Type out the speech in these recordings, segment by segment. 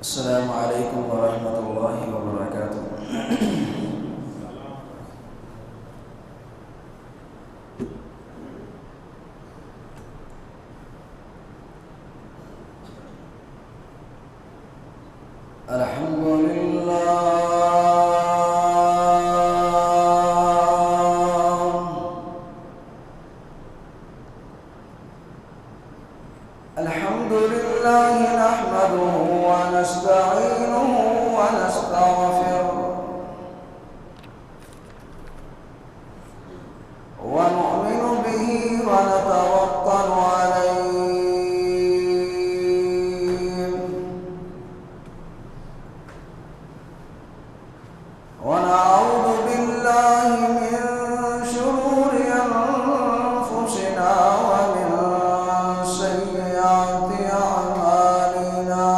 السلام عليكم ورحمة الله وبركاته. الحمد لله نحمده ونستعينه ونستغفره ونؤمن به ونتوكل عليه ونعوذ بالله من شرور أنفسنا ومن سيئات أعمالنا.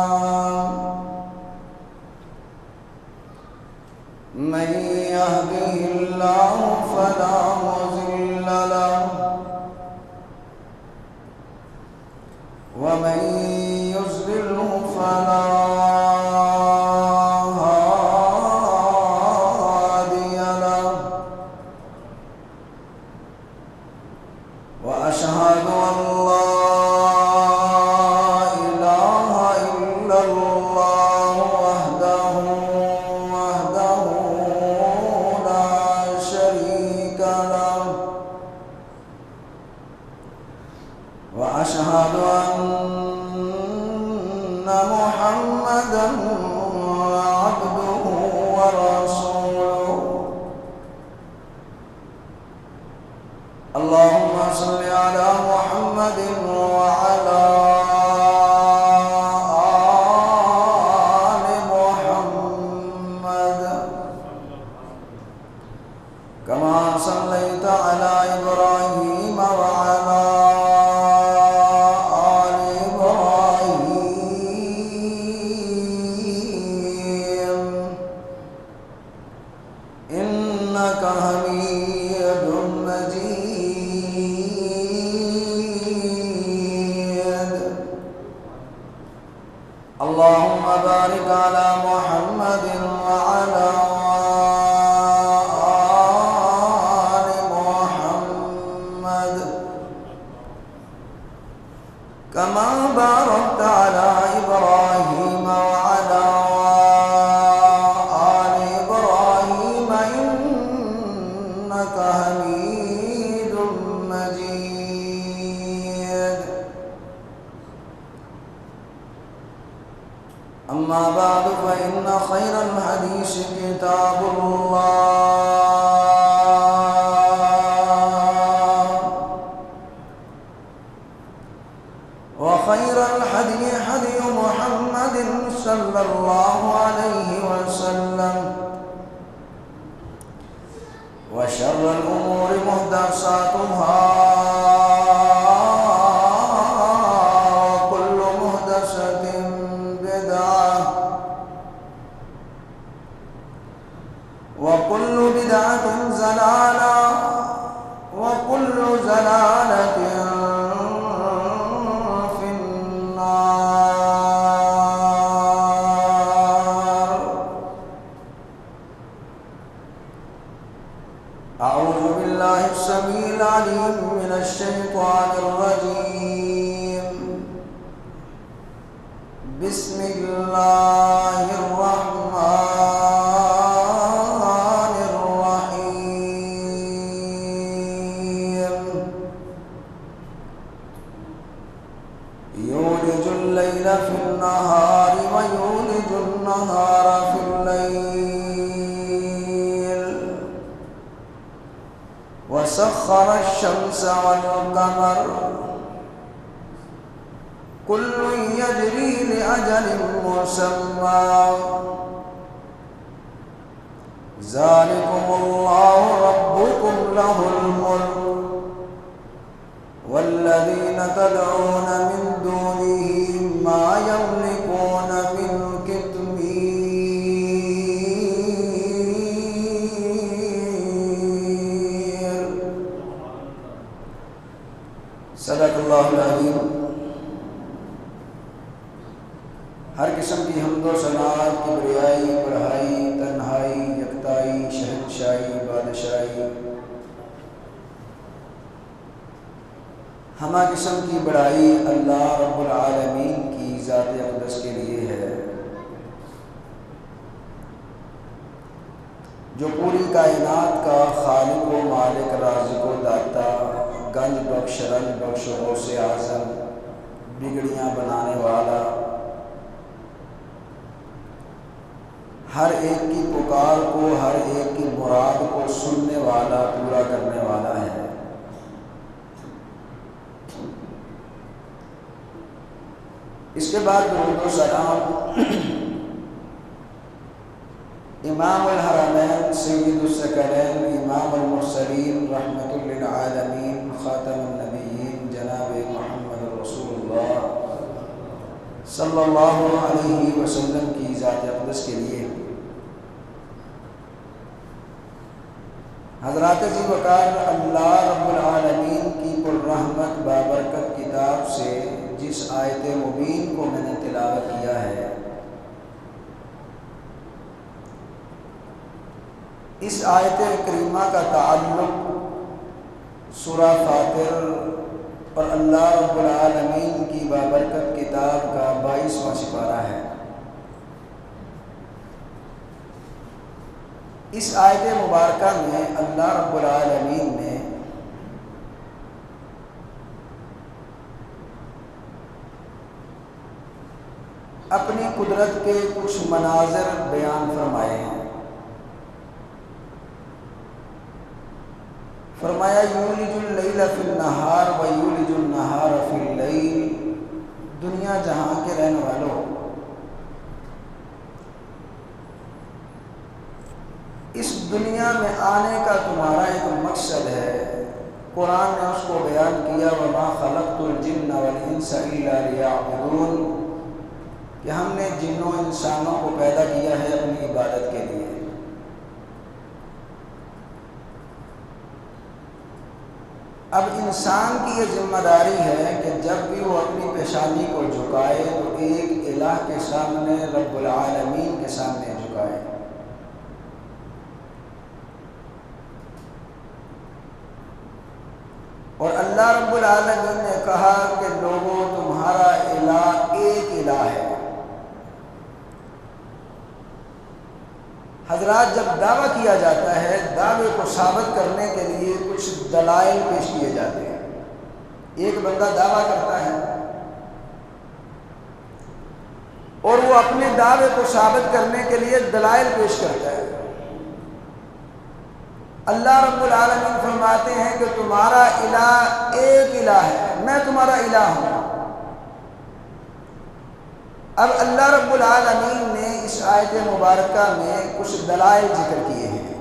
من يهده الله فلا مضل له ومن يضلله فلا هادي له. وأشهد أن لا إله إلا الله وحده لا شريك له. وأشهد أن محمدا عبده ورسوله. اللهم صل على محمد وعلى آل محمد كما صليت على إبراهيم وعلى آل إبراهيم إنك حميد مجيد. اللهم بارك على محمد وعلى آل محمد كما باركت على إبراهيم وعلى آل إبراهيم إنك حميد مجيد. أما بعد فإن خير الحديث كتاب الله وخير الهدي هدي محمد صلى الله عليه وسلم وشر الأمور محدثاتها وكل محدثة بدعة وكل بدعة ضلالة وكل ضلالة في النار. أعوذ بالله السميع العليم من الشيطان الرجيم. بسم الله الرحمن الرحيم. يولج الليل في النهار ويولج النهار في الليل وسخر الشمس والقمر كل يجري لأجل مسمى. ذلكم الله ربكم له الملك والذين تدعون من دونه ما يملكون من قطمير. صدق الله العظيم. ہر قسم کی حمد و ثنا، کبریائی، بڑائی، تنہائی، یکتائی، شہنشاہی، بادشاہی، ہمہ قسم کی بڑائی اللہ رب العالمین کی ذات اقدس کے لیے ہے، جو پوری کائنات کا خالق و مالک، رازق و داتا، گنج بخش، رنج بخش، غوث اعظم، بگڑیاں بنانے والا، ہر ایک کی پکار کو، ہر ایک کی مراد کو سننے والا، پورا کرنے والا ہے۔ اس کے بعد درود و سلام امام الحرمین، سید الثقلین، امام المرسلین، رحمت للعالمین، خاتم النبیین، جناب محمد رسول اللہ صلی اللہ علیہ وسلم کی ذات اقدس کے لیے۔ حضرات ذی وقار، اللہ رب العالمین کی پررحمت بابرکت کتاب سے جس آیت مبین کو میں نے تلاوت کیا ہے، اس آیت کریمہ کا تعلق سورہ فاطر اور اللہ رب العالمین کی بابرکت کتاب کا 22واں سپارہ ہے۔ اس آیت مبارکہ میں اللہ رب العالمین نے اپنی قدرت کے کچھ مناظر بیان فرمائے ہیں۔ فرمایا یولج اللیل فی النہار و یولج النہار فی اللیل، دنیا جہاں کے رہنے والوں، اس دنیا میں آنے کا تمہارا ایک مقصد ہے۔ قرآن نے اس کو بیان کیا وما خلقت الجن والانس الا لیعبدون، کہ ہم نے جنوں انسانوں کو پیدا کیا ہے اپنی عبادت کے لیے۔ اب انسان کی یہ ذمہ داری ہے کہ جب بھی وہ اپنی پیشانی کو جھکائے تو ایک الہ کے سامنے، رب العالمین کے سامنے جھکائے۔ اور اللہ رب العالمین نے کہا کہ لوگوں، تمہارا الہ ایک الہ ہے۔ حضرات، جب دعویٰ کیا جاتا ہے، دعوے کو ثابت کرنے کے لیے کچھ دلائل پیش کیے جاتے ہیں۔ ایک بندہ دعویٰ کرتا ہے اور وہ اپنے دعوے کو ثابت کرنے کے لیے دلائل پیش کرتا ہے۔ اللہ رب العالمین فرماتے ہیں کہ تمہارا الہ ایک الہ ہے، میں تمہارا الہ ہوں۔ اب اللہ رب العالمین نے اس آیت مبارکہ میں کچھ دلائل ذکر کیے ہیں۔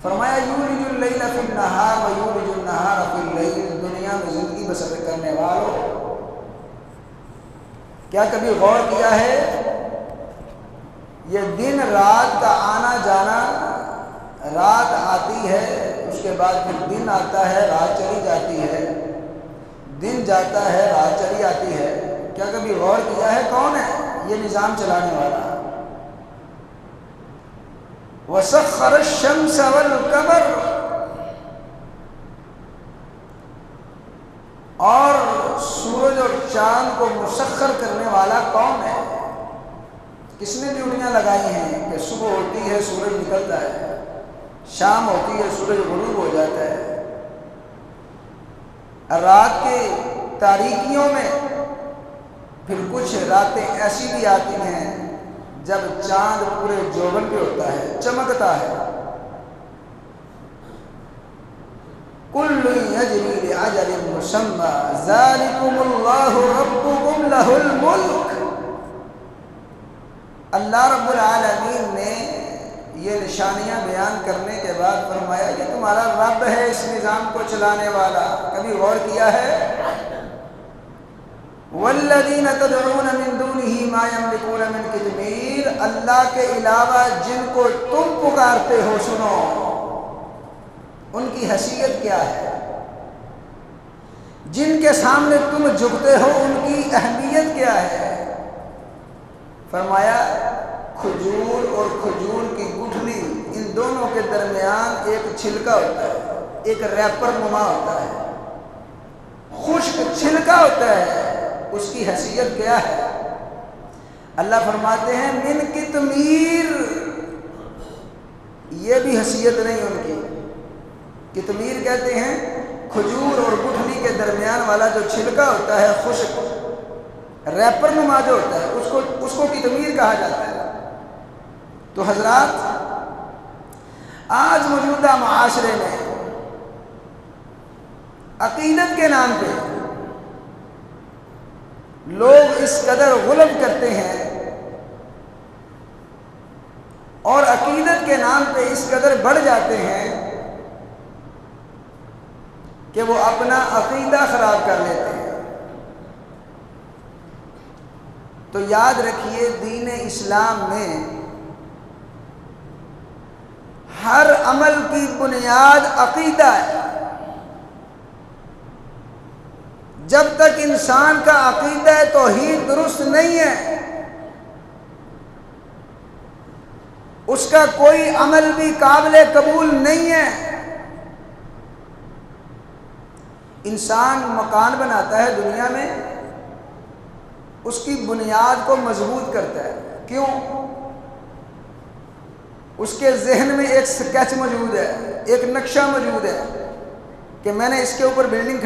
فرمایا یولج اللیل فی النہار و یولج النہار فی اللیل، دنیا میں زندگی بسر کرنے والوں، کیا کبھی غور کیا ہے یہ دن رات کا آنا جانا؟ رات آتی ہے، اس کے بعد پھر دن آتا ہے، رات چلی جاتی ہے، دن جاتا ہے، رات چلی آتی ہے۔ کیا کبھی غور کیا ہے کون ہے یہ نظام چلانے والا؟ وَسَخَّرَ الشَّمْسَ وَالْقَمَرَ، اور سورج اور چاند کو مسخر کرنے والا کون ہے؟ کس نے ڈیوٹیاں لگائی ہیں کہ صبح ہوتی ہے سورج نکلتا ہے، شام ہوتی ہے سورج غروب ہو جاتا ہے، رات کی تاریکیوں میں پھر کچھ راتیں ایسی بھی آتی ہیں جب چاند پورے جوبن پہ ہوتا ہے، چمکتا ہے۔ کل یجری لأجل مسمى ذالکم اللہ ربکم لہ الملک۔ اللہ رب العالمین نے یہ نشانیاں بیان کرنے کے بعد فرمایا کہ تمہارا رب ہے اس نظام کو چلانے والا۔ کبھی غور کیا ہے؟ والذین تدعون من دونہ ما یملکون من قطمیر، اللہ کے علاوہ جن کو تم پکارتے ہو، سنو ان کی حیثیت کیا ہے؟ جن کے سامنے تم جھکتے ہو ان کی اہمیت کیا ہے؟ فرمایا کھجور اور کھجور کی گٹھلی، ان دونوں کے درمیان ایک چھلکا ہوتا ہے، ایک ریپر نما ہوتا ہے، خشک چھلکا ہوتا ہے، اس کی حیثیت کیا ہے؟ اللہ فرماتے ہیں من قطمیر، یہ بھی حیثیت نہیں ان کی۔ قطمیر کہتے ہیں کھجور اور گٹھلی کے درمیان والا جو چھلکا ہوتا ہے، خشک ریپر نما جو ہوتا ہے، اس کو قطمیر کہا جاتا ہے۔ تو حضرات، آج موجودہ معاشرے میں عقیدت کے نام پہ لوگ اس قدر غلط کرتے ہیں اور عقیدت کے نام پہ اس قدر بڑھ جاتے ہیں کہ وہ اپنا عقیدہ خراب کر لیتے ہیں۔ تو یاد رکھیے، دین اسلام میں ہر عمل کی بنیاد عقیدہ ہے۔ جب تک انسان کا عقیدہ توحید درست نہیں ہے، اس کا کوئی عمل بھی قابل قبول نہیں ہے۔ انسان مکان بناتا ہے دنیا میں، اس کی بنیاد کو مضبوط کرتا ہے۔ کیوں؟ اس کے ذہن میں ایک سکیچ موجود ہے، ایک نقشہ موجود ہے کہ میں نے اس کے اوپر بلڈنگ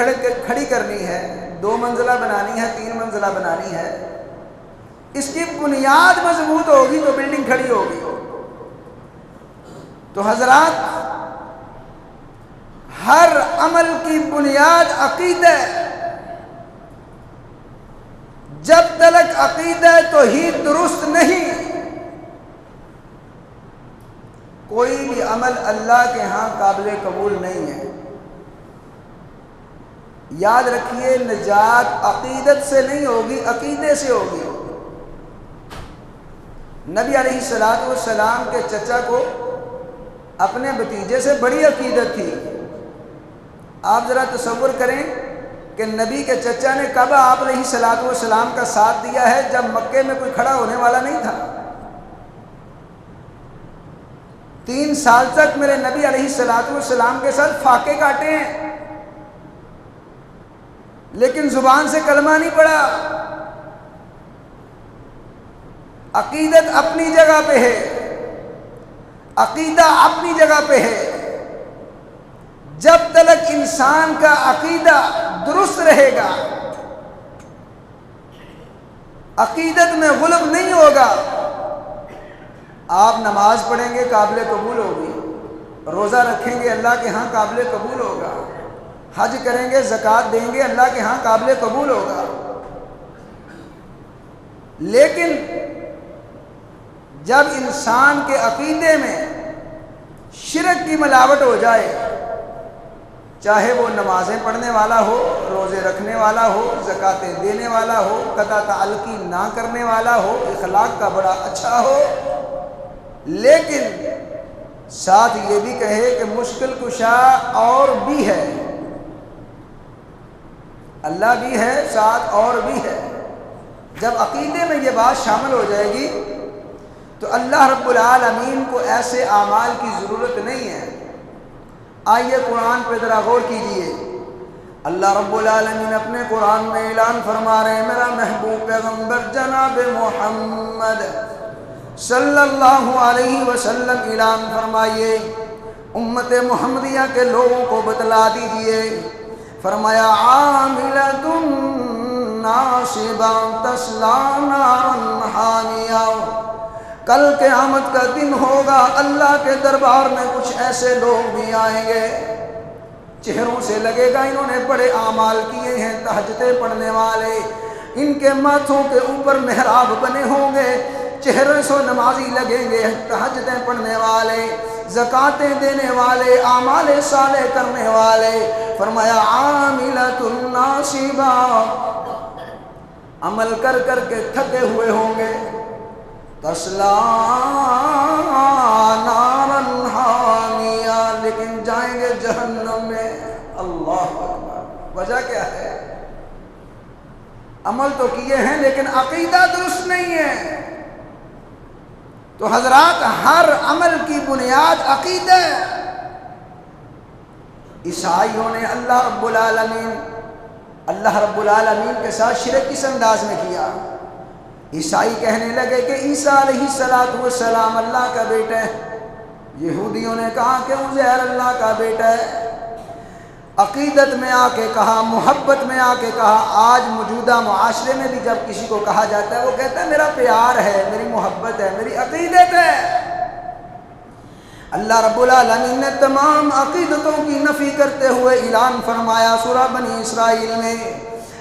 کھڑی کرنی ہے، 2 منزلہ بنانی ہے، 3 منزلہ بنانی ہے۔ اس کی بنیاد مضبوط ہوگی تو بلڈنگ کھڑی ہوگی۔ تو حضرات، ہر عمل کی بنیاد عقیدہ ہے۔ جب تک عقیدہ توحید درست نہیں، کوئی بھی عمل اللہ کے ہاں قابل قبول نہیں ہے۔ یاد رکھیے، نجات عقیدت سے نہیں ہوگی، عقیدے سے ہوگی۔ نبی علیہ السلام کے چچا کو اپنے بھتیجے سے بڑی عقیدت تھی۔ آپ ذرا تصور کریں کہ نبی کے چچا نے کب آپ علیہ السلام کا ساتھ دیا ہے؟ جب مکے میں کوئی کھڑا ہونے والا نہیں تھا۔ 3 سال تک میرے نبی علیہ السلام کے ساتھ فاقے کاٹے ہیں، لیکن زبان سے کلمہ نہیں پڑا۔ عقیدت اپنی جگہ پہ ہے، عقیدہ اپنی جگہ پہ ہے۔ جب تک انسان کا عقیدہ درست رہے گا، عقیدت میں غلط نہیں ہوگا، آپ نماز پڑھیں گے قابل قبول ہوگی، روزہ رکھیں گے اللہ کے ہاں قابل قبول ہوگا، حج کریں گے، زکوٰۃ دیں گے اللہ کے ہاں قابل قبول ہوگا۔ لیکن جب انسان کے عقیدے میں شرک کی ملاوٹ ہو جائے، چاہے وہ نمازیں پڑھنے والا ہو، روزے رکھنے والا ہو، زکاتیں دینے والا ہو، قطع تعلقی نہ کرنے والا ہو، اخلاق کا بڑا اچھا ہو، لیکن ساتھ یہ بھی کہے کہ مشکل کشا اور بھی ہے، اللہ بھی ہے ساتھ اور بھی ہے۔ جب عقیدے میں یہ بات شامل ہو جائے گی تو اللہ رب العالمین کو ایسے اعمال کی ضرورت نہیں ہے۔ آئیے قرآن پہ ذرا غور کیجئے۔ اللہ رب العالمین اپنے قرآن میں اعلان فرما رہے ہیں، میرا محبوب پیغمبر جناب محمد صلی اللہ علیہ وسلم اعلان فرمائیے، امت محمدیہ کے لوگوں کو بتلا دیجئے۔ فرمایا عاملۃ ناصبہ تصلی نارا حامیہ، کل قیامت کا دن ہوگا، اللہ کے دربار میں کچھ ایسے لوگ بھی آئیں گے، چہروں سے لگے گا انہوں نے بڑے اعمال کیے ہیں، تہجدیں پڑھنے والے، ان کے ماتھوں کے اوپر محراب بنے ہوں گے، چہرے سے نمازی لگیں گے، تہجدیں پڑھنے والے، زکاتیں دینے والے، اعمال صالح کرنے والے۔ فرمایا عاملۃ ناصبہ، عمل کر کر کے تھکے ہوئے ہوں گے، تصلی نارا حامیہ، لیکن جائیں گے جہنم میں۔ اللہ اکبر۔ وجہ کیا ہے؟ عمل تو کیے ہیں لیکن عقیدہ درست نہیں ہے۔ تو حضرات ہر عمل کی بنیاد عقیدہ ہے۔ عیسائیوں نے اللہ رب العالمین کے ساتھ شرک کس انداز میں کیا؟ عیسائی کہنے لگے کہ عیسیٰ علیہ السلام اللہ کا بیٹا ہے، یہودیوں نے کہا کہ عزیر اللہ کا بیٹا ہے، عقیدت میں آ کے کہا، محبت میں آ کے کہا۔ آج موجودہ معاشرے میں بھی جب کسی کو کہا جاتا ہے وہ کہتا ہے میرا پیار ہے، میری محبت ہے، میری عقیدت ہے۔ اللہ رب العالمین نے تمام عقیدتوں کی نفی کرتے ہوئے اعلان فرمایا سورہ بنی اسرائیل میں،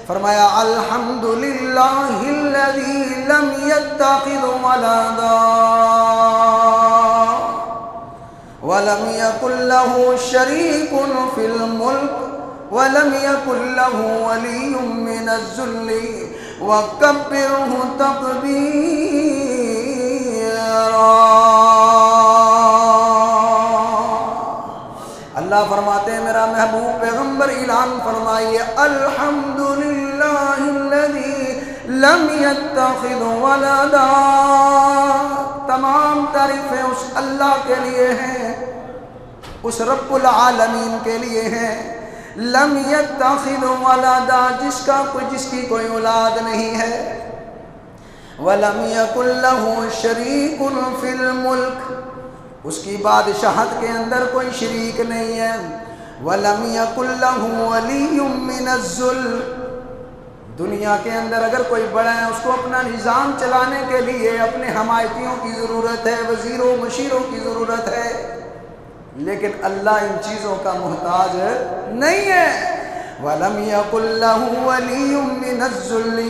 فرمایا الحمدللہ الذی لم یتخذ ولدا ولم یکن لہ شریک فی الملک ولم یکن لہ ولی من الذل وکبرہ تکبیرا۔ اللہ فرماتے ہیں میرا محبوب پیغمبر اعلان فرمائیے الحمدللہ الذی لم یتخذ ولدا، تمام تعریفیں اس اللہ کے لیے ہیں، اس رب العالمین کے لیے ہیں، لم یتخذ ولدا، جس کی کوئی اولاد نہیں ہے، ولم یکن لہ شریک فی الملک، اس کی بادشاہت کے اندر کوئی شریک نہیں ہے، وَلَمْ يَكُنْ لَهُ وَلِيٌّ مِّنَ الذُّلِّ، دنیا کے اندر اگر کوئی بڑا ہے اس کو اپنا نظام چلانے کے لیے اپنے حمایتیوں کی ضرورت ہے، وزیروں مشیروں کی ضرورت ہے، لیکن اللہ ان چیزوں کا محتاج نہیں ہے۔ وَلَمْ يَكُنْ لَهُ وَلِيٌّ مِّنَ الذُّلِّ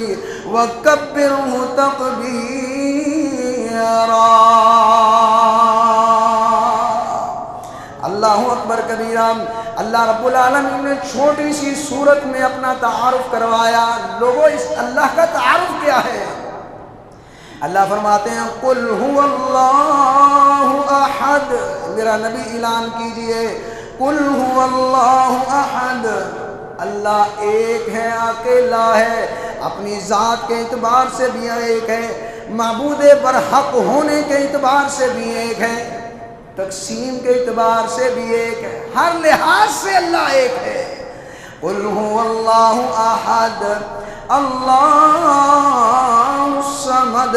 وَكَبِّرْهُ تَكْبِيرًا۔ اللہ اکبر کبیرہ۔ اللہ رب العالمین نے چھوٹی سی صورت میں اپنا تعارف کروایا۔ لوگوں اس اللہ کا تعارف کیا ہے؟ اللہ فرماتے ہیں قُلْ هُوَ اللَّهُ أَحَدٌ، میرا نبی اعلان کیجئے قُلْ هُوَ اللَّهُ أَحَدٌ، اللہ ایک ہے، اکیلا ہے، اپنی ذات کے اعتبار سے بھی ایک ہے، معبود برحق ہونے کے اعتبار سے بھی ایک ہے، تقسیم کے اعتبار سے بھی ایک ہے، ہر لحاظ سے اللہ ایک ہے۔ قُلْ هُوَ اللَّهُ أَحَدٌ اللَّهُ الصَّمَدُ،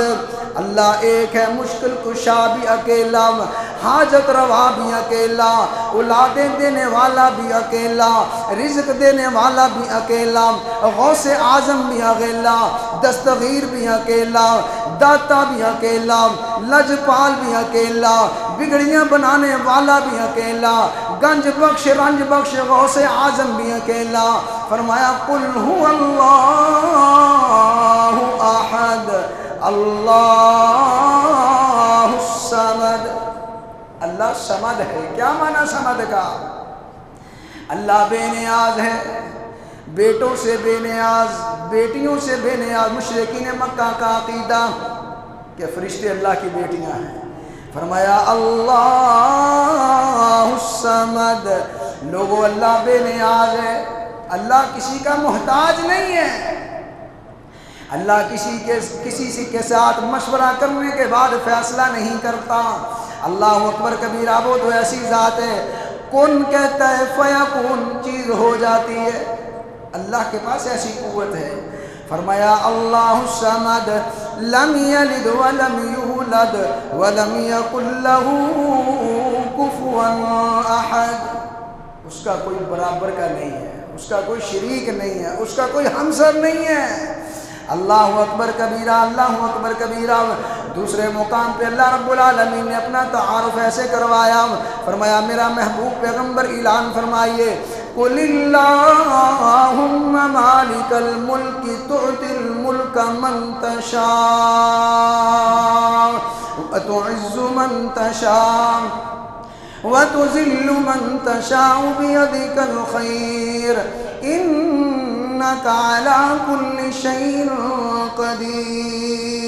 اللہ ایک ہے، مشکل کشا بھی اکیلا، حاجت روا بھی اکیلا، اولادیں دینے والا بھی اکیلا، رزق دینے والا بھی اکیلا، غوث اعظم بھی اکیلا، دستگیر بھی اکیلا، داتا بھی اکیلا، لجپال بھی اکیلا، بگڑیاں بنانے والا بھی اکیلا، گنج بخش رنج بخش غوث اعظم بھی اکیلا۔ فرمایا قُلْ هُوَ اللَّهُ أَحَدٌ اللَّهُ الصَّمَدُ، اللہ صمد ہے۔ کیا معنی صمد کا؟ اللہ بے نیاز ہے، بیٹوں سے بے نیاز، بیٹیوں سے بے نیاز۔ مشرکین مکہ کا عقیدہ کہ فرشتے اللہ کی بیٹیاں ہیں۔ فرمایا اللہ الصمد، لوگوں اللہ بے نیاز ہے، اللہ کسی کا محتاج نہیں ہے، اللہ کسی کے ساتھ مشورہ کرنے کے بعد فیصلہ نہیں کرتا۔ اللہ اکبر کبیرہ، وہ تو ایسی ذات ہے کن کہتا ہے فیکون، چیز ہو جاتی ہے، اللہ کے پاس ایسی قوت ہے۔ فرمایا اللہ الصمد لم یلد ولم یولد ولم یکن لہ کفوا احد، اس کا کوئی برابر کا نہیں ہے، اس کا کوئی شریک نہیں ہے، اس کا کوئی ہمسر نہیں ہے۔ اللہ اکبر کبیرہ، اللہ اکبر کبیرہ۔ دوسرے مقام پہ اللہ رب العالمین نے اپنا تعارف ایسے کروایا، فرمایا میرا محبوب پیغمبر اعلان فرمائیے قُلِ اللَّهُمَّ مَالِكَ الْمُلْكِ تُعْطِي الْمُلْكَ مَنْ تَشَاءُ وَتُعِزُّ مَنْ تَشَاءُ وَتُذِلُّ مَنْ تَشَاءُ بِيَدِكَ الْخَيْرُ إِنَّكَ عَلَى كُلِّ شَيْءٍ قَدِيرٌ۔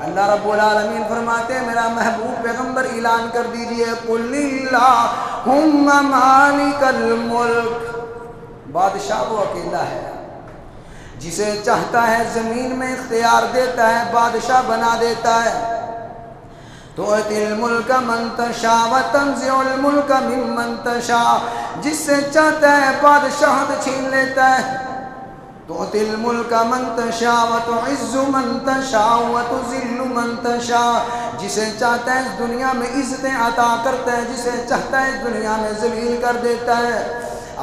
اللہ رب العالمین فرماتے ہیں میرا محبوب پیغمبر اعلان کر دیجئے قُلِ اللَّهُمَّ مَالِكَ الْمُلْكِ، بادشاہ وہ اکیلا ہے، جسے چاہتا ہے زمین میں اختیار دیتا ہے، بادشاہ بنا دیتا ہے۔ تؤتی الملک من تشاء وتنزع الملک ممن تشاء، جس سے چاہتا ہے بادشاہت چھین لیتا ہے۔ تؤتی الملک من تشاء وتعز من تشاء وتذل من تشاء، جسے چاہتا ہے اس دنیا میں عزتیں عطا کرتا ہے، جسے چاہتا ہے اس دنیا میں ذلیل کر دیتا ہے۔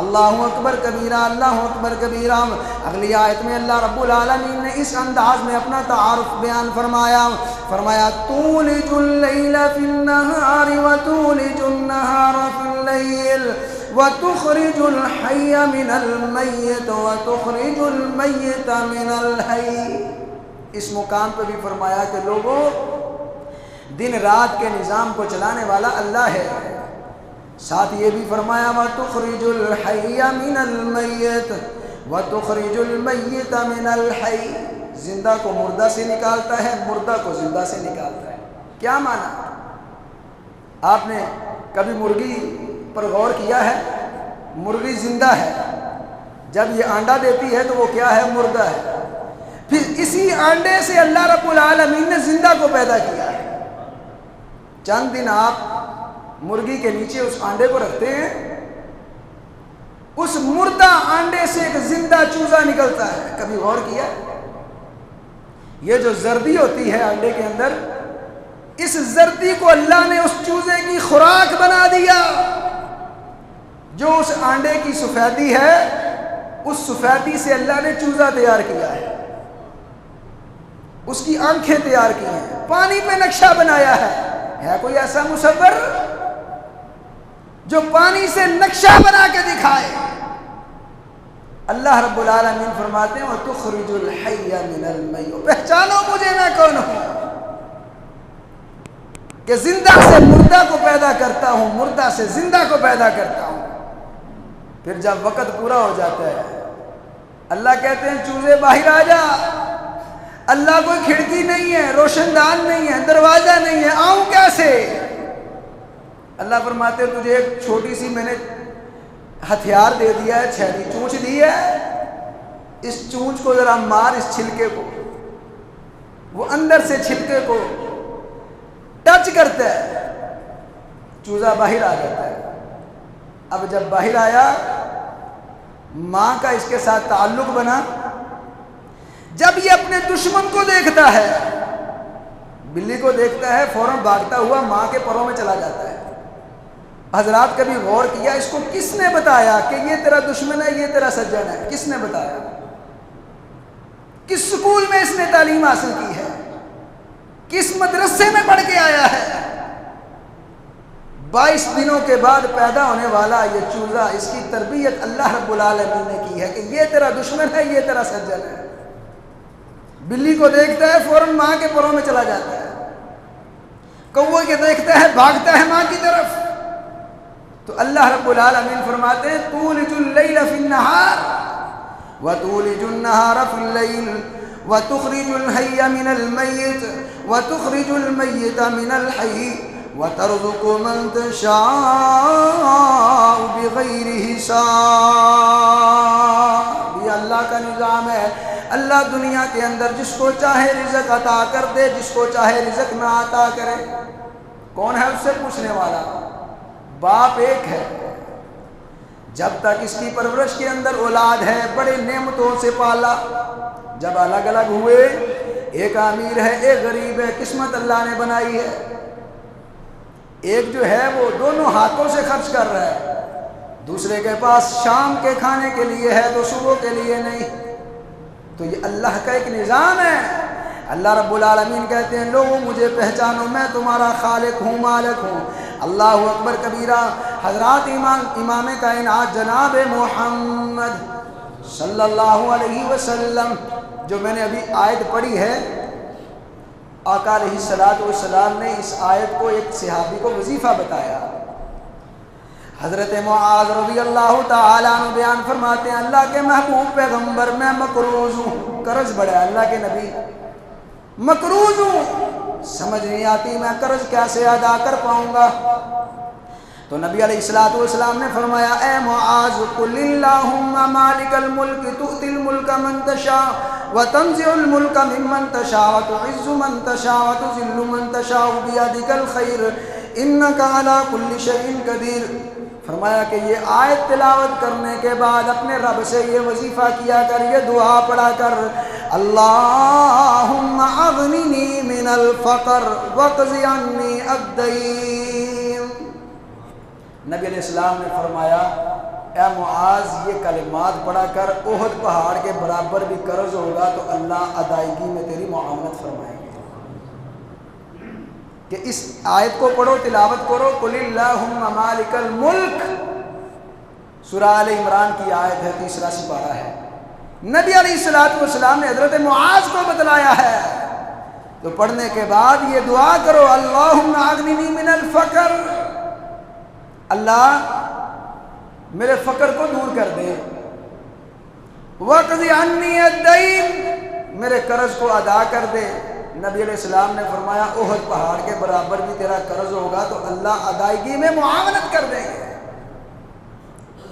اللہ اکبر کبیرہ، اللہ اکبر کبیرہ۔ اگلی آیت میں اللہ رب العالمین نے اس انداز میں اپنا تعارف بیان فرمایا تولج اللیل فی النہار وتولج النہار فی اللیل وتخرج الحی من المیت وتخرج المیت من الحی۔ اس مقام پہ بھی فرمایا کہ لوگوں، دن رات کے نظام کو چلانے والا اللہ ہے۔ ساتھ یہ بھی فرمایا وَتُخْرِجُ الْحَيَّ مِنَ الْمَيِّتِ وَتُخْرِجُ الْمَيِّتَ مِنَ الْحَيِّ، زندہ کو مردہ سے نکالتا ہے، مردہ کو زندہ سے نکالتا ہے۔ کیا معنی؟ آپ نے کبھی مرغی پر غور کیا ہے؟ مرغی زندہ ہے، جب یہ انڈا دیتی ہے تو وہ کیا ہے؟ مردہ ہے۔ پھر اسی انڈے سے اللہ رب العالمین نے زندہ کو پیدا کیا ہے۔ چند دن آپ مرغی کے نیچے اس انڈے کو رکھتے ہیں، اس مردہ انڈے سے ایک زندہ چوزا نکلتا ہے۔ کبھی غور کیا؟ یہ جو زردی ہوتی ہے انڈے کے اندر، اس زردی کو اللہ نے اس چوزے کی خوراک بنا دیا۔ جو اس انڈے کی سفیدی ہے، اس سفیدی سے اللہ نے چوزا تیار کیا ہے، اس کی آنکھیں تیار کی ہیں، پانی پہ نقشہ بنایا ہے کوئی ایسا مصور جو پانی سے نقشہ بنا کے دکھائے؟ اللہ رب العالمین فرماتے ہیں وَتُخْرِجُ الْحَيَّ مِنَ الْمَيِّتِ، پہچانو مجھے میں کون ہوں، کہ زندہ سے مردہ کو پیدا کرتا ہوں، مردہ سے زندہ کو پیدا کرتا ہوں۔ پھر جب وقت پورا ہو جاتا ہے، اللہ کہتے ہیں چوزے باہر آ جا۔ اللہ کوئی کھڑکی نہیں ہے، روشن دان نہیں ہے، دروازہ نہیں ہے، آؤں کیسے؟ اللہ فرماتے ہیں تجھے ایک چھوٹی سی میں نے ہتھیار دے دیا ہے، چھری چونچ دی ہے، اس چونچ کو ذرا مار، اس چھلکے کو، وہ اندر سے چھلکے کو ٹچ کرتا ہے، چوزا باہر آ جاتا ہے۔ اب جب باہر آیا، ماں کا اس کے ساتھ تعلق بنا۔ جب یہ اپنے دشمن کو دیکھتا ہے، بلی کو دیکھتا ہے، فوراً بھاگتا ہوا ماں کے پروں میں چلا جاتا ہے۔ حضرات کبھی غور کیا اس کو کس نے بتایا کہ یہ تیرا دشمن ہے، یہ تیرا سجن ہے؟ کس نے بتایا؟ کس سکول میں اس نے تعلیم حاصل کی ہے؟ کس مدرسے میں پڑھ کے آیا ہے؟ 22 دنوں کے بعد پیدا ہونے والا یہ چوزا، اس کی تربیت اللہ رب العالمین نے کی ہے کہ یہ تیرا دشمن ہے، یہ تیرا سجن ہے۔ بلی کو دیکھتا ہے، فوراً ماں کے پروں میں چلا جاتا ہے۔ کوے کے دیکھتا ہے، بھاگتا ہے ماں کی طرف۔ تو اللہ رب العالمین فرماتے ہیں تولج اللیل فی النہار وتولج النہار فی اللیل وتخرج الحی من المیت وتخرج المیت من الحی وترزق من تشاء بغیر حساب۔ یہ اللہ کا نظام ہے۔ اللہ دنیا کے اندر جس کو چاہے رزق عطا کر دے، جس کو چاہے رزق نہ عطا کرے۔ کون ہے اس سے پوچھنے والا؟ باپ ایک ہے، جب تک اس کی پرورش کے اندر اولاد ہے بڑے نعمتوں سے پالا۔ جب الگ الگ ہوئے، ایک امیر ہے ایک غریب ہے، قسمت اللہ نے بنائی ہے۔ ایک جو ہے وہ دونوں ہاتھوں سے خرچ کر رہا ہے، دوسرے کے پاس شام کے کھانے کے لیے ہے تو صبح کے لیے نہیں۔ تو یہ اللہ کا ایک نظام ہے۔ اللہ رب العالمین کہتے ہیں لوگوں مجھے پہچانو، میں تمہارا خالق ہوں، مالک ہوں۔ اللہ اکبر کبیرہ۔ حضرات امام کائنات جناب محمد صلی اللہ علیہ وسلم، جو میں نے ابھی آیت پڑھی ہے، آقا علیہ السلام نے اس آیت کو ایک صحابی کو وظیفہ بتایا۔ حضرت معاذ رضی اللہ تعالیٰ عنہ بیان فرماتے ہیں اللہ کے محبوب پیغمبر میں مقروض ہوں، قرض بڑا ہے۔ اللہ کے نبی مقروض ہوں، سمجھ نہیں آتی میں قرض کیسے ادا کر پاؤں گا۔ تو نبی علیہ الصلوۃ والسلام نے فرمایا اے معاذ قل اللہم مالک الملک تؤتی الملک من تشاء وتنزع الملک ممن تشاء وتعز من تشاء وتذل من تشاء بیدک الخیر انک علی کل شیء قدیر۔ فرمایا کہ یہ آیت تلاوت کرنے کے بعد اپنے رب سے یہ وظیفہ کیا کر، یہ دعا پڑھا کر، اللہم اغننی من الفقر واقض عنی الدین۔ نبی علیہ السلام نے فرمایا اے معاذ یہ کلمات پڑھا کر، احد پہاڑ کے برابر بھی قرض ہوگا تو اللہ ادائیگی میں تیری معاونت فرمائیں گے۔ کہ اس آیت کو پڑھو، تلاوت کرو، قل اللہم مالک الملک، سورہ آل عمران کی آیت ہے، 3 سپارہ ہے۔ نبی علیہ الصلوۃ والسلام نے حضرت معاذ کو بتلایا ہے، تو پڑھنے کے بعد یہ دعا کرو اللہم اغننی من الفقر، اللہ میرے فقر کو دور کر دے، وَاقْضِ عَنِّي الدَّيْنَ، میرے قرض کو ادا کر دے۔ نبی علیہ السلام نے فرمایا احد پہاڑ کے برابر بھی تیرا قرض ہوگا تو اللہ ادائیگی میں معاونت کر دیں گے۔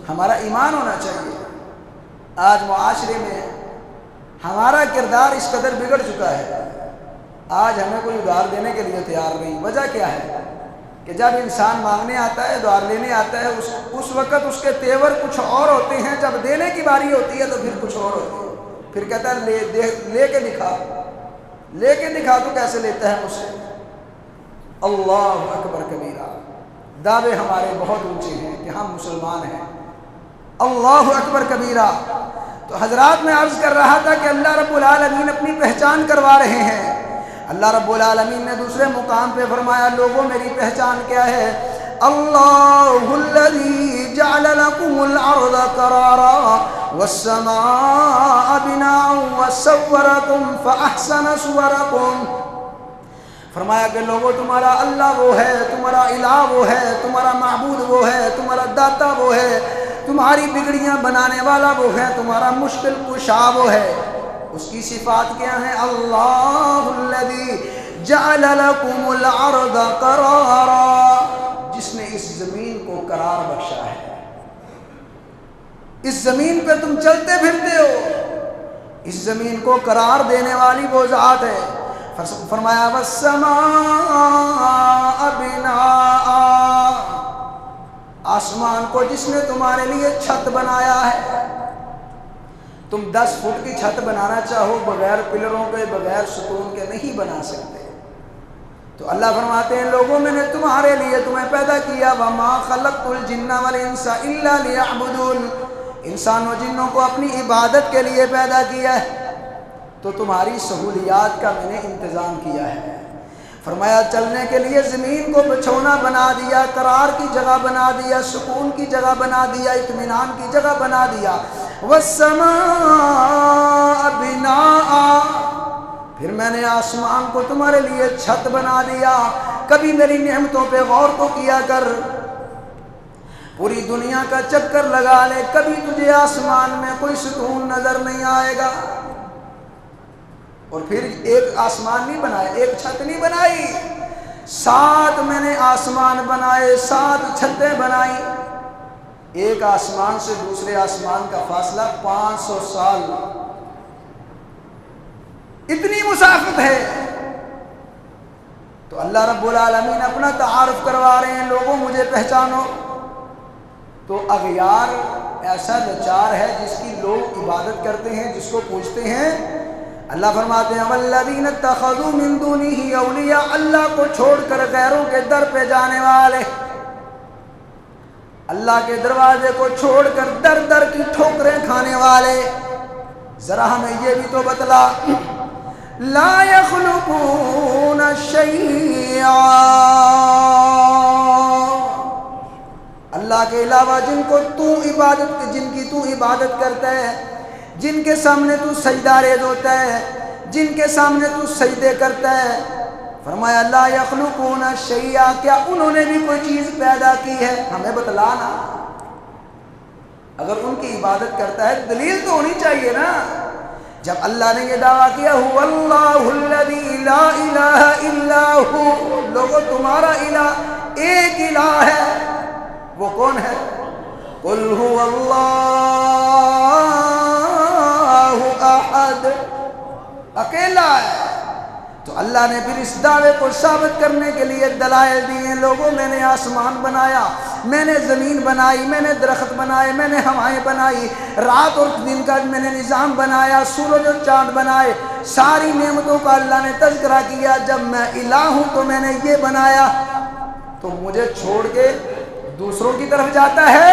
ہمارا ایمان ہونا چاہیے۔ آج معاشرے میں ہمارا کردار اس قدر بگڑ چکا ہے، آج ہمیں کوئی ادھار دینے کے لیے تیار نہیں۔ وجہ کیا ہے کہ جب انسان مانگنے آتا ہے، ادھار لینے آتا ہے، اس وقت اس کے تیور کچھ اور ہوتے ہیں، جب دینے کی باری ہوتی ہے تو پھر کچھ اور ہوتی ہے۔ پھر کہتا ہے لے کے دکھا تو کیسے لیتا ہے مجھ سے۔ اللہ اکبر کبیرہ، دعوے ہمارے بہت اونچے ہیں کہ ہم مسلمان ہیں، اللہ اکبر کبیرہ۔ تو حضرات میں عرض کر رہا تھا کہ اللہ رب العالمین اپنی پہچان کروا رہے ہیں۔ اللہ رب العالمین نے دوسرے مقام پہ فرمایا لوگوں میری پہچان کیا ہے، اللہ الذی جعل لکم الارض قرارا والسماء بناء وصورکم فاحسن صورکم۔ فرمایا کہ لوگوں تمہارا اللہ وہ ہے، تمہارا الہ وہ ہے، تمہارا معبود وہ ہے، تمہارا داتا وہ ہے، تمہاری بگڑیاں بنانے والا وہ ہے، تمہارا مشکل کشا وہ ہے۔ اس کی صفات کیا ہیں، اللہ الذی جعل لکم الارض قرارا، جس نے اس زمین کو قرار بخشا ہے۔ اس زمین پہ تم چلتے پھرتے ہو، اس زمین کو قرار دینے والی وہ ذات ہے۔ فرمایا والسماء بناء، آسمان کو جس نے تمہارے لیے چھت بنایا ہے۔ تم 10 فٹ کی چھت بنانا چاہو بغیر پلروں کے، بغیر ستون کے نہیں بنا سکتے۔ تو اللہ فرماتے ہیں لوگوں میں نے تمہارے لیے تمہیں پیدا کیا، وَمَا خَلَقْتُ الْجِنَّ وَالْإِنسَ إِلَّا لِيَعْبُدُونَ، انسان و جنوں کو اپنی عبادت کے لیے پیدا کیا ہے، تو تمہاری سہولیات کا میں نے انتظام کیا ہے۔ فرمایا چلنے کے لیے زمین کو بچھونا بنا دیا، قرار کی جگہ بنا دیا، سکون کی جگہ بنا دیا، اطمینان کی جگہ بنا دیا۔ والسماء بناء، پھر میں نے آسمان کو تمہارے لیے چھت بنا دیا۔ کبھی میری نعمتوں پہ غور تو کیا کر، پوری دنیا کا چکر لگا لے، کبھی تجھے آسمان میں کوئی ستون نظر نہیں آئے گا۔ اور پھر ایک آسمان نہیں بنایا، ایک چھت نہیں بنائی، 7 میں نے آسمان بنائے، 7 چھتیں بنائی۔ ایک آسمان سے دوسرے آسمان کا فاصلہ 500 سال، اتنی مسافت ہے۔ تو اللہ رب العالمین اپنا تعارف کروا رہے ہیں لوگوں مجھے پہچانو۔ تو اغیار ایسا لاچار ہے جس کی لوگ عبادت کرتے ہیں، جس کو پوجتے ہیں۔ اللہ فرماتے ہیں والذین اتخذوا من دونہ اولیاء، اللہ کو چھوڑ کر غیروں کے در پہ جانے والے، اللہ کے دروازے کو چھوڑ کر در در کی ٹھوکریں کھانے والے۔ ذرا ہمیں یہ بھی تو بتلا، لا یخلقون شیئا، اللہ کے علاوہ جن کی تو عبادت کرتا ہے، جن کے سامنے تو سجدہ ریز ہوتا ہے، جن کے سامنے تو سجدے کرتا ہے، فرمایا لا یخلقون شیئا، کیا انہوں نے بھی کوئی چیز پیدا کی ہے؟ ہمیں بتلانا۔ اگر ان کی عبادت کرتا ہے دلیل تو ہونی چاہیے نا۔ جب اللہ نے یہ دعویٰ کیا هو اللہ الذی لا الہ الا هو، لوگوں تمہارا الہ ایک الہ ہے، وہ کون ہے؟ قل هو اللہ احد، اکیلا ہے۔ تو اللہ نے پھر اس دعوے کو ثابت کرنے کے لیے دلائل دیے۔ لوگوں، میں نے آسمان بنایا، میں نے زمین بنائی، میں نے درخت بنائے، میں نے ہوائیں بنائی، رات اور دن کا میں نے نظام بنایا، سورج اور چاند بنائے، ساری نعمتوں کا اللہ نے تذکرہ کیا۔ جب میں الہ ہوں تو میں نے یہ بنایا، تو مجھے چھوڑ کے دوسروں کی طرف جاتا ہے؟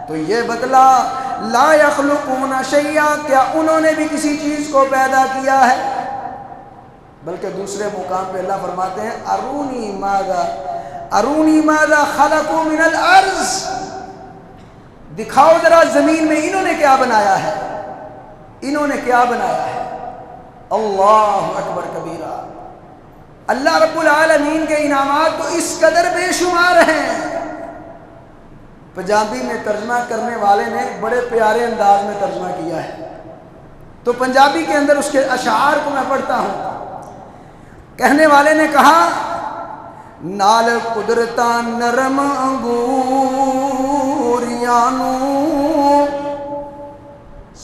تو یہ بتلا لا یخلقون شیئا، کیا انہوں نے بھی کسی چیز کو پیدا کیا ہے؟ بلکہ دوسرے مقام پہ اللہ فرماتے ہیں ارونی ماذا خلقوا من الارض، دکھاؤ ذرا زمین میں انہوں نے کیا بنایا ہے، انہوں نے کیا بنایا ہے۔ اللہ اکبر کبیرہ۔ اللہ رب العالمین کے انعامات تو اس قدر بے شمار ہیں۔ پنجابی میں ترجمہ کرنے والے نے بڑے پیارے انداز میں ترجمہ کیا ہے، تو پنجابی کے اندر اس کے اشعار کو میں پڑھتا ہوں۔ کہنے والے نے کہا، نال قدرتاں نرم انگوریانو،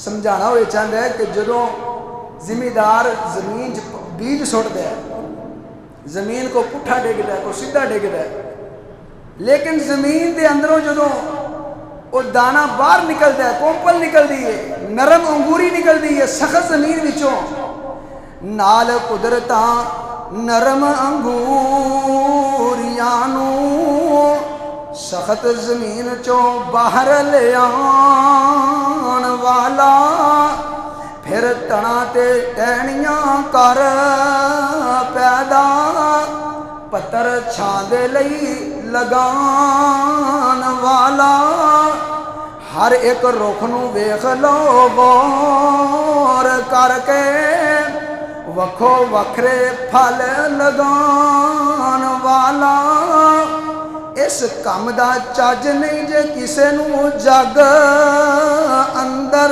سمجھانا ہوئے چاہتا ہے کہ جدوں زمیندار زمین بیج سٹ دے، زمین کو پٹھا ڈگ دے، کو سیدھا ڈگ دے، لیکن زمین دے اندروں جدوں وہ دانا باہر نکلتا ہے، کومپل نکل دی ہے، نرم انگوری نکل دی ہے سخت زمین وچوں، نال قدرتاں نرم انگوریانو، سخت زمین چوں باہر لے آن والا، پھر تنا تے ٹہنیاں کر پیدا، پتر چھاں دے لئی لگان والا، ہر ایک رخ نو ویکھ لو غور کر کے، وکھو وکھرے پھل لگان والا، اس کم دا چج نہیں جے کسے نو جگ اندر،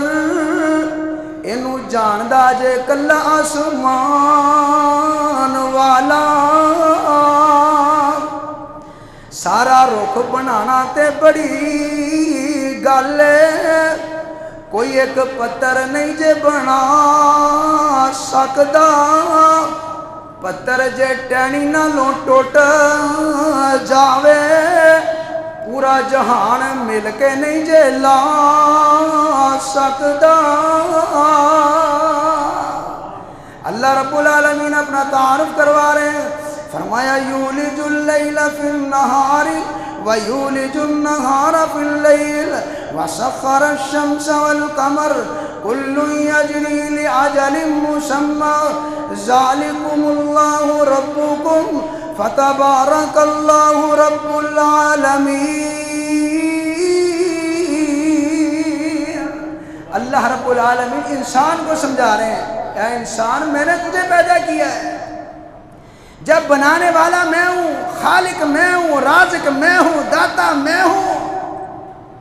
اینو جاندا جے کلا آسمان والا، سارا رخ بنانا تے بڑی گل ہے، کوئی ایک پتھر نہیں جے بنا سکدا، پتھر جے ٹہنی نالوں ٹوٹ جاوے، پورا جہان مل کے نہیں جے لا سکدا۔ اللہ رب العالمین اپنا تعارف کروا رہے ہیں، فرمایا یولج اللیل فی النہار ویولج النہار فی اللیل وسخر الشمس والقمر کل یجری لعجل مسمی ذالکم اللہ ربکم فتبارک اللہ رب العالمین۔ اللہ رب العالمین انسان کو سمجھا رہے ہیں، اے انسان میں نے تجھے پیدا کیا ہے، جب بنانے والا میں ہوں، خالق میں ہوں، رازق میں ہوں، داتا میں ہوں،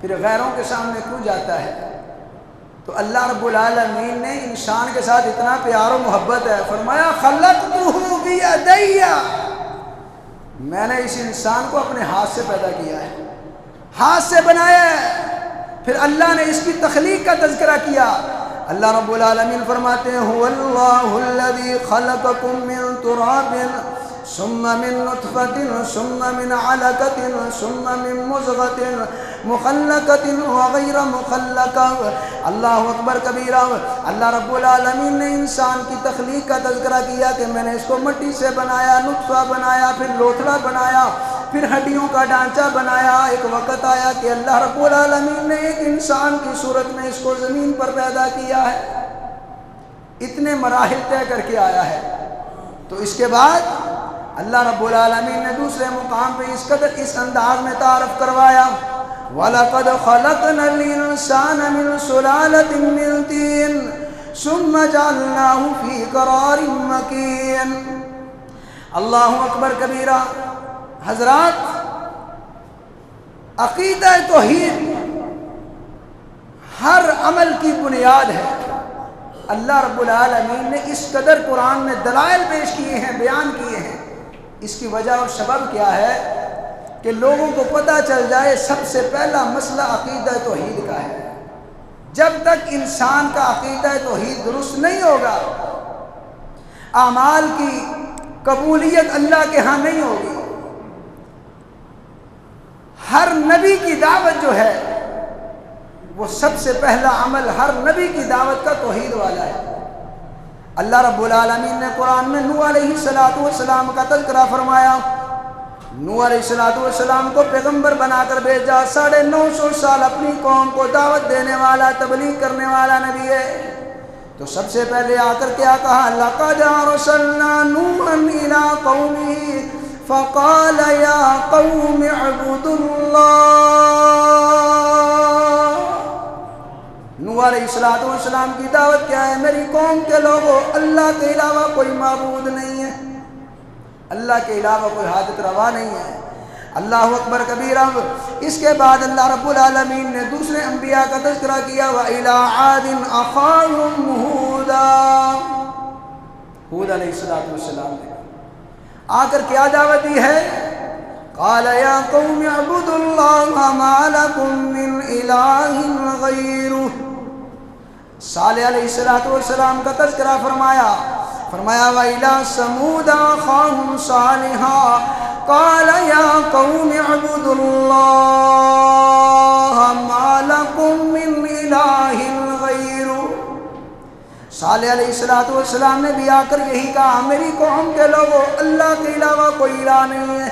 پھر غیروں کے سامنے کیوں جاتا ہے؟ تو اللہ رب العالمین نے انسان کے ساتھ اتنا پیار و محبت ہے، فرمایا خلقتہ بیدی، میں نے اس انسان کو اپنے ہاتھ سے پیدا کیا ہے، ہاتھ سے بنایا ہے۔ پھر اللہ نے اس کی تخلیق کا تذکرہ کیا۔ اللہ رب العالمین فرماتے ہیں هو اللہ الذی خلقکم من تراب ثم من نطفة ثم من علقة ثم من مضغة مخلقة وغیر مخلقة۔ اللہ اکبر کبیرہ۔ اللہ رب العالمین نے انسان کی تخلیق کا تذکرہ کیا کہ میں نے اس کو مٹی سے بنایا، نطفہ بنایا، پھر لوتھڑا بنایا، پھر ہڈیوں کا ڈھانچہ بنایا۔ ایک وقت آیا کہ اللہ رب العالمین نے ایک انسان کی صورت میں اس کو زمین پر پیدا کیا ہے، اتنے مراحل طے کر کے آیا ہے۔ تو اس کے بعد اللہ رب العالمین نے دوسرے مقام پہ اس قدر اس انداز میں تعارف کروایا، وَلَقَدْ خَلَقْنَا الْإِنسَانَ مِنْ سُلَالَةٍ مِّن طِينٍ ثُمَّ جَعَلْنَاهُ فِي قَرَارٍ مَّكِينٍ۔ اللہ اکبر کبیرہ۔ حضرات، عقیدہ توحید ہر عمل کی بنیاد ہے۔ اللہ رب العالمین نے اس قدر قرآن میں دلائل پیش کیے ہیں، بیان کیے ہیں۔ اس کی وجہ اور سبب کیا ہے؟ کہ لوگوں کو پتہ چل جائے سب سے پہلا مسئلہ عقیدہ توحید کا ہے۔ جب تک انسان کا عقیدہ توحید درست نہیں ہوگا، اعمال کی قبولیت اللہ کے ہاں نہیں ہوگی۔ ہر نبی کی دعوت جو ہے وہ سب سے پہلا عمل ہر نبی کی دعوت کا توحید والا ہے۔ اللہ رب العالمین نے قرآن میں نوح علیہ السلام کا تذکرہ فرمایا۔ نوح علیہ السلام کو پیغمبر بنا کر بھیجا، 950 سال اپنی قوم کو دعوت دینے والا، تبلیغ کرنے والا نبی ہے۔ تو سب سے پہلے آ کر کیا کہا؟ لَقَدْ أَرْسَلْنَا نُوحًا إِلَىٰ قَوْمِهِ فَقَالَ يَا قَوْمِ اعْبُدُوا اللَّهَ۔ نوح علیہ السلام کی دعوت کیا ہے؟ میری قوم کے لوگوں، اللہ کے علاوہ کوئی معبود نہیں ہے، اللہ کے علاوہ کوئی حاجت روا نہیں ہے۔ اللہ اکبر کبیرہ۔ اس کے بعد اللہ رب العالمین نے دوسرے انبیاء کا تذکرہ کیا، وَإِلَىٰ عَادٍ أَخَاهُمْ هُودًا۔ ہود علیہ السلام نے آ کر کیا دعوت دی ہے؟ قَالَ يَا قَوْمِ اعْبُدُوا اللَّهَ مَا لَكُم مِّنْ إِلَٰهٍ غَيْرُهُ۔ صالح علیہ السلام کا تذکرہ فرمایا وَإِلَىٰ ثَمُودَ أَخَاهُمْ صَالِحًا قَالَ يَا قَوْمِ اعْبُدُوا اللَّهَ مَا لَكُم مِّنْ إِلَٰهٍ غَيْرُهُ۔ صالح علیہ السلام نے بھی آ کر یہی کہا، میری قوم کے لوگوں، اللہ کے علاوہ کوئی الہ نہیں ہے۔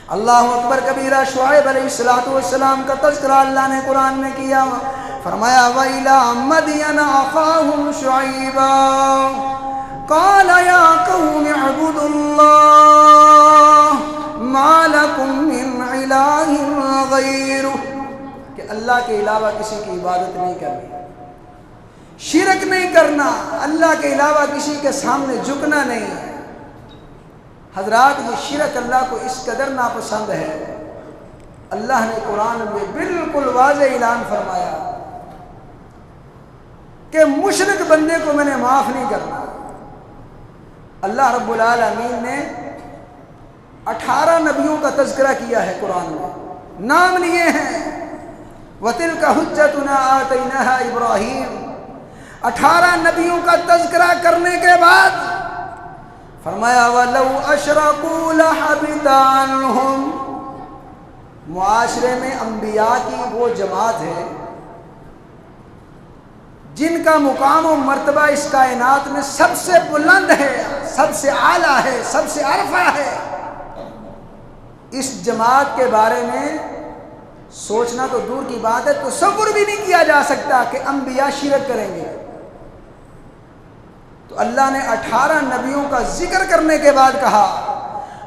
اللہ اکبر کبیرہ۔ شعیب علیہ السلام کا تذکرہ اللہ نے قرآن میں کیا، فرمایا وَإِلَىٰ مَدْيَنَ أَخَاهُمْ شُعَيْبًا قَالَ يَا قَوْمِ اعْبُدُوا اللَّهَ مَا لَكُم مِّنْ إِلَٰهٍ غَيْرُهُ، کہ اللہ کے علاوہ کسی کی عبادت نہیں کرنی، شرک نہیں کرنا، اللہ کے علاوہ کسی کے سامنے جھکنا نہیں ہے۔ حضرات، یہ شرک اللہ کو اس قدر ناپسند ہے، اللہ نے قرآن میں بالکل واضح اعلان فرمایا کہ مشرک بندے کو میں نے معاف نہیں کرنا۔ اللہ رب العالمین نے 18 نبیوں کا تذکرہ کیا ہے قرآن میں، نام لیے ہیں، وَتِلْكَ حُجَّتُنَا آتَيْنَاهَا إِبْرَاهِيمَ۔ 18 نبیوں کا تذکرہ کرنے کے بعد فرمایا وَلَوْ أَشْرَكُوا لَحَبِطَ عَنْهُمْ۔ معاشرے میں انبیاء کی وہ جماعت ہے جن کا مقام و مرتبہ اس کائنات میں سب سے بلند ہے، سب سے اعلیٰ ہے، سب سے عرفہ ہے۔ اس جماعت کے بارے میں سوچنا تو دور کی بات ہے، تصور بھی نہیں کیا جا سکتا کہ انبیاء شرک کریں گے۔ تو اللہ نے 18 نبیوں کا ذکر کرنے کے بعد کہا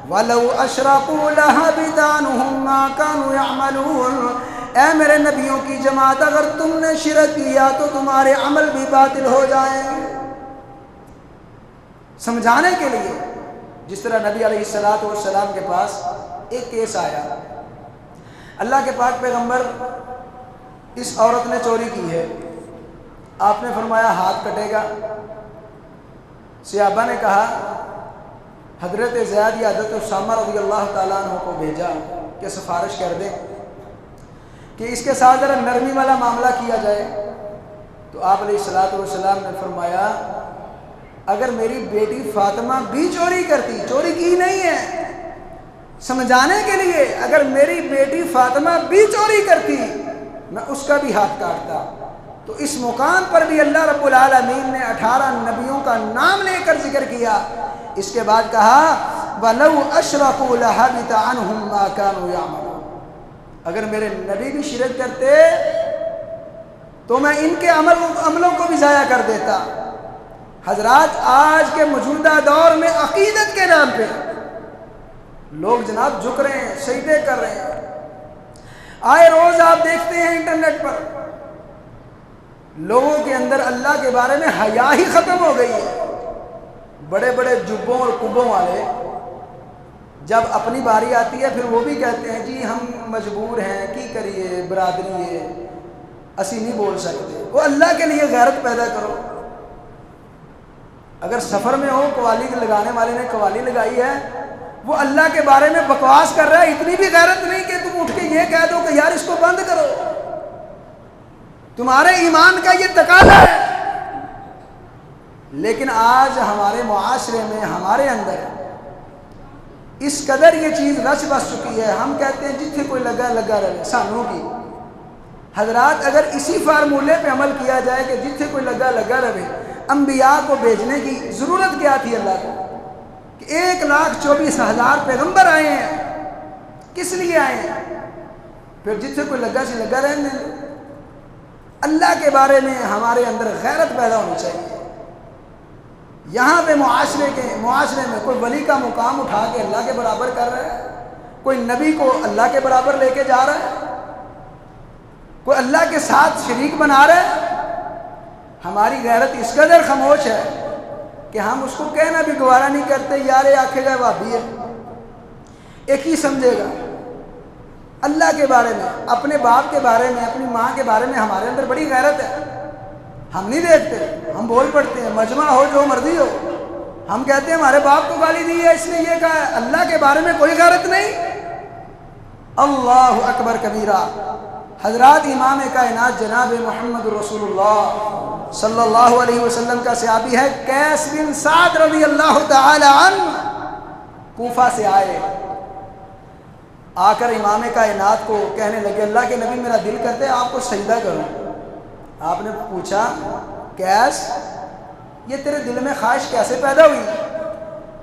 وَلَوْ أَشْرَكُوا لَحَبِطَ عَنْهُمْ مَا كَانُوا يَعْمَلُونَ۔ اے میرے نبیوں کی جماعت، اگر تم نے شرک کیا تو تمہارے عمل بھی باطل ہو جائیں گے۔ سمجھانے کے لیے، جس طرح نبی علیہ السلام کے پاس ایک کیس آیا، اللہ کے پاک پیغمبر، اس عورت نے چوری کی ہے، آپ نے فرمایا ہاتھ کٹے گا۔ صحابہ نے کہا حضرت زید یا حضرت اسامہ رضی اللہ تعالیٰ عنہ کو بھیجا کہ سفارش کر دیں کہ اس کے ساتھ ذرا نرمی والا معاملہ کیا جائے۔ تو آپ علیہ السلام نے فرمایا اگر میری بیٹی فاطمہ بھی چوری کرتی، چوری کی نہیں ہے، سمجھانے کے لیے، اگر میری بیٹی فاطمہ بھی چوری کرتی میں اس کا بھی ہاتھ کاٹتا۔ تو اس مقام پر بھی اللہ رب العالمین نے 18 نبیوں کا نام لے کر ذکر کیا۔ اس کے بعد کہا وَلَوْ أَشْرَكُوا لَحَبِطَ عَنْهُمْ مَا كَانُوا يَعْمَلُونَ۔ اگر میرے نبی بھی شرک کرتے تو میں ان کے عملوں کو بھی ضائع کر دیتا۔ حضرات، آج کے موجودہ دور میں عقیدت کے نام پہ لوگ جناب جھک رہے ہیں، سجدے کر رہے ہیں۔ آئے روز آپ دیکھتے ہیں انٹرنیٹ پر لوگوں کے اندر اللہ کے بارے میں حیا ہی ختم ہو گئی ہے۔ بڑے بڑے جبوں اور کبوں والے جب اپنی باری آتی ہے پھر وہ بھی کہتے ہیں جی ہم مجبور ہیں، کی کریے برادری ہے، اسی نہیں بول سکتے۔ وہ اللہ کے لیے غیرت پیدا کرو۔ اگر سفر میں ہو، قوالی لگانے والے نے قوالی لگائی ہے، وہ اللہ کے بارے میں بکواس کر رہا ہے، اتنی بھی غیرت نہیں کہ تم اٹھ کے یہ کہہ دو کہ یار اس کو بند کرو، تمہارے ایمان کا یہ تقاضا ہے۔ لیکن آج ہمارے معاشرے میں ہمارے اندر اس قدر یہ چیز رچ بس چکی ہے، ہم کہتے ہیں جتنے کوئی لگا لگا رہے سانوں کی۔ حضرات اگر اسی فارمولے پہ عمل کیا جائے کہ جتنے کوئی لگا لگا رہے، انبیاء کو بھیجنے کی ضرورت کیا تھی اللہ کو؟ کہ 1,24,000 پیغمبر آئے ہیں، کس لیے آئے ہیں؟ پھر جتنے کوئی لگا سے لگا رہنے دیں۔ اللہ کے بارے میں ہمارے اندر غیرت پیدا ہونی چاہیے۔ یہاں پہ معاشرے میں کوئی ولی کا مقام اٹھا کے اللہ کے برابر کر رہا ہے، کوئی نبی کو اللہ کے برابر لے کے جا رہا ہے، کوئی اللہ کے ساتھ شریک بنا رہا ہے۔ ہماری غیرت اس قدر خاموش ہے کہ ہم اس کو کہنا بھی گوارا نہیں کرتے، یار یہ آکھے گا وہابی ہے، ایک ہی سمجھے گا۔ اللہ کے بارے میں، اپنے باپ کے بارے میں، اپنی ماں کے بارے میں ہمارے اندر بڑی غیرت ہے۔ ہم نہیں دیکھتے، ہم بول پڑتے ہیں، مجمع ہو جو مرضی ہو، ہم کہتے ہیں ہمارے باپ کو گالی دی ہے اس نے یہ کہا ہے۔ اللہ کے بارے میں کوئی غیرت نہیں۔ اللہ اکبر کبیرہ۔ حضرات امام کائنات جناب محمد رسول اللہ صلی اللہ علیہ وسلم کا صحابی ہے قیس بن سعد رضی اللہ تعالی عنہ، کوفہ سے آئے، آ کر امام کائنات کو کہنے لگے اللہ کے نبی میرا دل کرتے آپ کو سجدہ کروں۔ آپ نے پوچھا قیس یہ تیرے دل میں خواہش کیسے پیدا ہوئی؟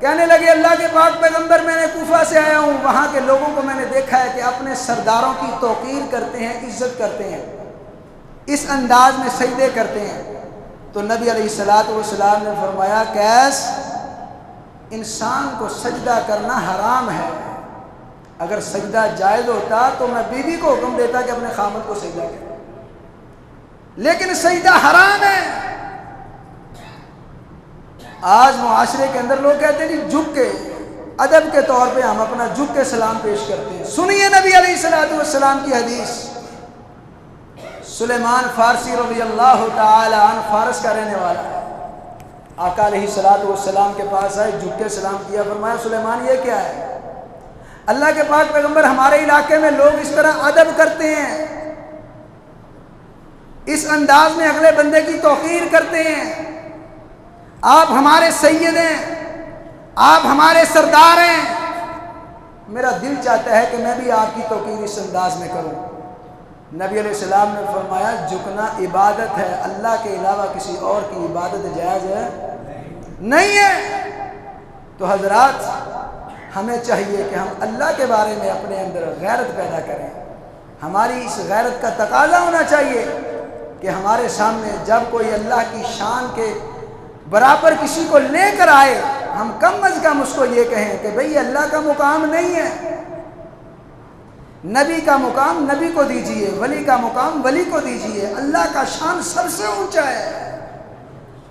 کہنے لگے اللہ کے پاک پیغمبر میں نے کوفہ سے آیا ہوں، وہاں کے لوگوں کو میں نے دیکھا ہے کہ اپنے سرداروں کی توقیر کرتے ہیں، عزت کرتے ہیں، اس انداز میں سجدے کرتے ہیں۔ تو نبی علیہ السلام نے فرمایا قیس انسان کو سجدہ کرنا حرام ہے، اگر سجدہ جائز ہوتا تو میں بیوی کو حکم دیتا کہ اپنے خامد کو سجدہ کرے، لیکن سجدہ حرام ہے۔ آج معاشرے کے اندر لوگ کہتے ہیں جی جھک کے ادب کے طور پہ ہم اپنا جھک کے سلام پیش کرتے ہیں۔ سنیے نبی علیہ السلام کی حدیث۔ سلیمان فارسی رضی اللہ تعالی عنہ فارس کا رہنے والا ہے، آقا علیہ السلام کے پاس آئے، جھک کے سلام کیا، فرمایا سلیمان یہ کیا ہے؟ اللہ کے پاک پیغمبر ہمارے علاقے میں لوگ اس طرح ادب کرتے ہیں، اس انداز میں اگلے بندے کی توقیر کرتے ہیں، آپ ہمارے سید ہیں، آپ ہمارے سردار ہیں، میرا دل چاہتا ہے کہ میں بھی آپ کی توقیر اس انداز میں کروں۔ نبی علیہ السلام نے فرمایا جھکنا عبادت ہے، اللہ کے علاوہ کسی اور کی عبادت جائز ہے نہیں ہے۔ تو حضرات ہمیں چاہیے کہ ہم اللہ کے بارے میں اپنے اندر غیرت پیدا کریں۔ ہماری اس غیرت کا تقاضا ہونا چاہیے کہ ہمارے سامنے جب کوئی اللہ کی شان کے برابر کسی کو لے کر آئے، ہم کم از کم اس کو یہ کہیں کہ بھئی اللہ کا مقام نہیں ہے، نبی کا مقام نبی کو دیجئے، ولی کا مقام ولی کو دیجئے، اللہ کا شان سب سے اونچا ہے۔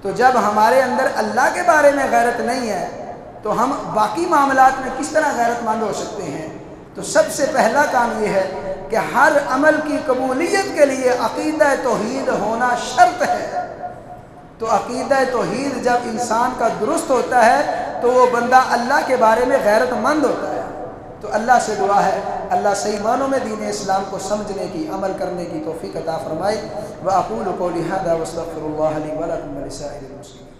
تو جب ہمارے اندر اللہ کے بارے میں غیرت نہیں ہے تو ہم باقی معاملات میں کس طرح غیرت مند ہو سکتے ہیں؟ تو سب سے پہلا کام یہ ہے کہ ہر عمل کی قبولیت کے لیے عقیدہ توحید ہونا شرط ہے۔ تو عقیدہ توحید جب انسان کا درست ہوتا ہے تو وہ بندہ اللہ کے بارے میں غیرت مند ہوتا ہے۔ تو اللہ سے دعا ہے اللہ صحیح معنوں میں دین اسلام کو سمجھنے کی، عمل کرنے کی توفیق عطا فرمائے۔ وَأَقُولُ قَوْلِي هَذَا وَاسْتَغْفِرُ اللَّهَ لِي وَلَكُمْ وَلِسَائِرِ الْمُسْلِمِينَ۔